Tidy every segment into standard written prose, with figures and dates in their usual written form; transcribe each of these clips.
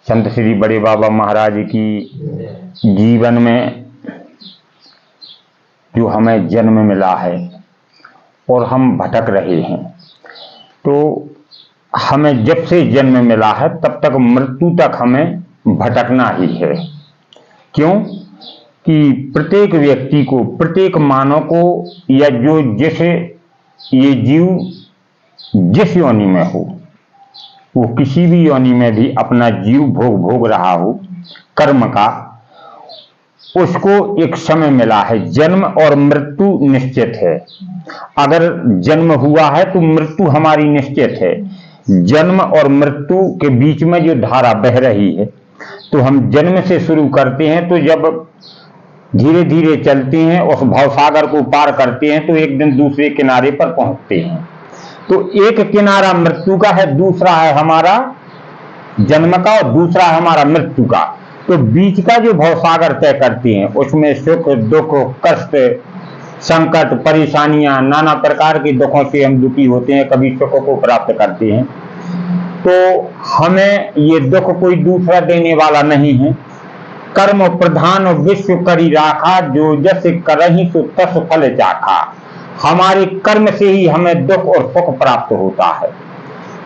संत श्री बड़े बाबा महाराज की जीवन में जो हमें जन्म मिला है और हम भटक रहे हैं, तो हमें जब से जन्म मिला है तब तक मृत्यु तक हमें भटकना ही है। क्यों कि प्रत्येक व्यक्ति को, प्रत्येक मानव को, या जो जैसे ये जीव जिस योनि में हो, वो किसी भी योनि में भी अपना जीव भोग रहा हो कर्म का, उसको एक समय मिला है। जन्म और मृत्यु निश्चित है। अगर जन्म हुआ है तो मृत्यु हमारी निश्चित है। जन्म और मृत्यु के बीच में जो धारा बह रही है, तो हम जन्म से शुरू करते हैं, तो जब धीरे धीरे चलते हैं, उस भवसागर को पार करते हैं, तो एक दिन दूसरे किनारे पर पहुंचते हैं। तो एक किनारा मृत्यु का है, दूसरा है हमारा जन्म का और दूसरा है हमारा मृत्यु का। तो बीच का जो भवसागर तय करते हैं, उसमें सुख दुख कष्ट संकट परेशानियां, नाना प्रकार के दुखों से हम दुखी होते हैं, कभी सुख को प्राप्त करते हैं। तो हमें ये दुख कोई दूसरा देने वाला नहीं है। कर्म प्रधान विश्व करी राखा, जो जस करहि सो तस फल चाखा। हमारे कर्म से ही हमें दुख और सुख प्राप्त होता है।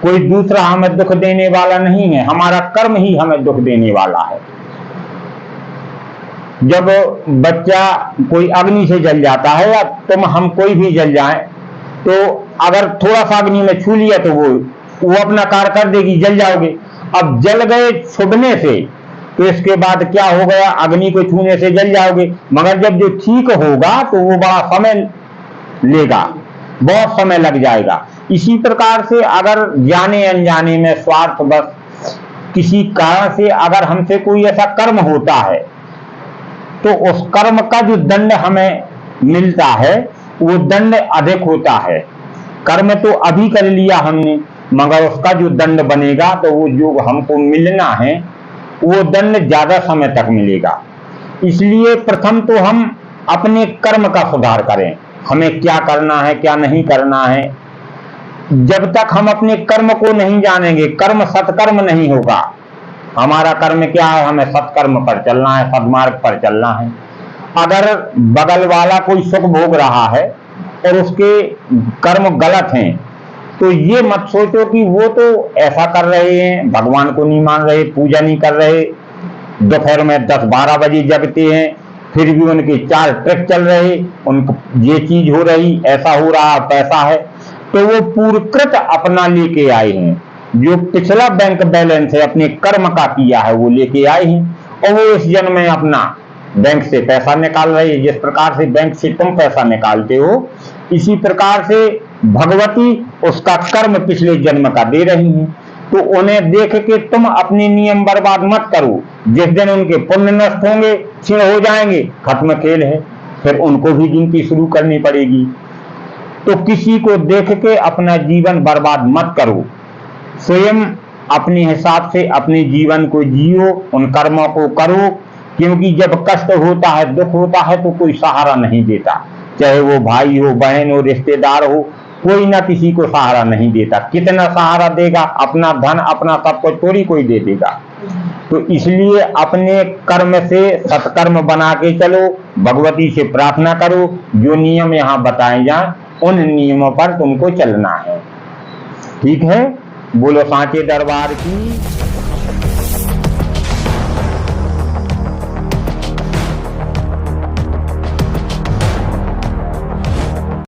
कोई दूसरा हमें दुख देने वाला नहीं है, हमारा कर्म ही हमें दुख देने वाला है। जब बच्चा कोई अग्नि से जल जाता है, या तुम हम कोई भी जल जाए, तो अगर थोड़ा सा अग्नि में छू लिया तो वो अपना कार्य कर देगी, जल जाओगे। अब जल गए छुपने से, तो इसके बाद क्या हो गया, अग्नि को छूने से जल जाओगे। मगर जब जो ठीक होगा तो वो बड़ा समय लेगा, बहुत समय लग जाएगा। इसी प्रकार से अगर जाने अनजाने में स्वार्थवश किसी कारण से अगर हमसे कोई ऐसा कर्म होता है, तो उस कर्म का जो दंड हमें मिलता है वो दंड अधिक होता है। कर्म तो अभी कर लिया हमने, मगर उसका जो दंड बनेगा, तो वो जो हमको मिलना है वो दंड ज्यादा समय तक मिलेगा। इसलिए प्रथम तो हम अपने कर्म का सुधार करें, हमें क्या करना है क्या नहीं करना है। जब तक हम अपने कर्म को नहीं जानेंगे, कर्म सत्कर्म नहीं होगा। हमारा कर्म क्या है, हमें सत्कर्म पर चलना है, सद्मार्ग पर चलना है। अगर बगल वाला कोई सुख भोग रहा है और उसके कर्म गलत हैं, तो ये मत सोचो कि वो तो ऐसा कर रहे हैं, भगवान को नहीं मान रहे, पूजा नहीं कर रहे, दोपहर में 10-12 बजे जगते हैं, फिर भी उनके 4 ट्रिक चल रहे, उनको ये चीज हो रही, ऐसा हो रहा, पैसा है। तो वो पूर्वकृत अपना लेके आए हैं, जो पिछला बैंक बैलेंस है अपने कर्म का किया है वो लेके आए हैं, और वो इस जन्म में अपना बैंक से पैसा निकाल रहे हैं। जिस प्रकार से बैंक से तुम पैसा निकालते हो, इसी प्रकार से भगवती उसका कर्म पिछले जन्म का दे रही हैं। तो उन्हें देख के तुम अपने नियम बर्बाद मत करो। जिस दिन उनके पुण्य नष्ट होंगे, क्षीण हो जाएंगे, खत्म खेल है, फिर उनको भी गिनती शुरू करनी पड़ेगी। तो किसी को देख के अपना जीवन बर्बाद मत करो, स्वयं अपने हिसाब से अपने जीवन को जियो, उन कर्मों को करो। क्योंकि जब कष्ट होता है, दुख होता है, तो कोई सहारा नहीं देता, चाहे वो भाई हो, बहन हो, रिश्तेदार हो, कोई ना किसी को सहारा नहीं देता। कितना सहारा देगा, अपना धन अपना सब कुछ थोड़ी कोई दे देगा। तो इसलिए अपने कर्म से सत्कर्म बना के चलो, भगवती से प्रार्थना करो, जो नियम यहाँ बताए जाए उन नियमों पर तुमको चलना है। ठीक है, बोलो सांचे दरबार की।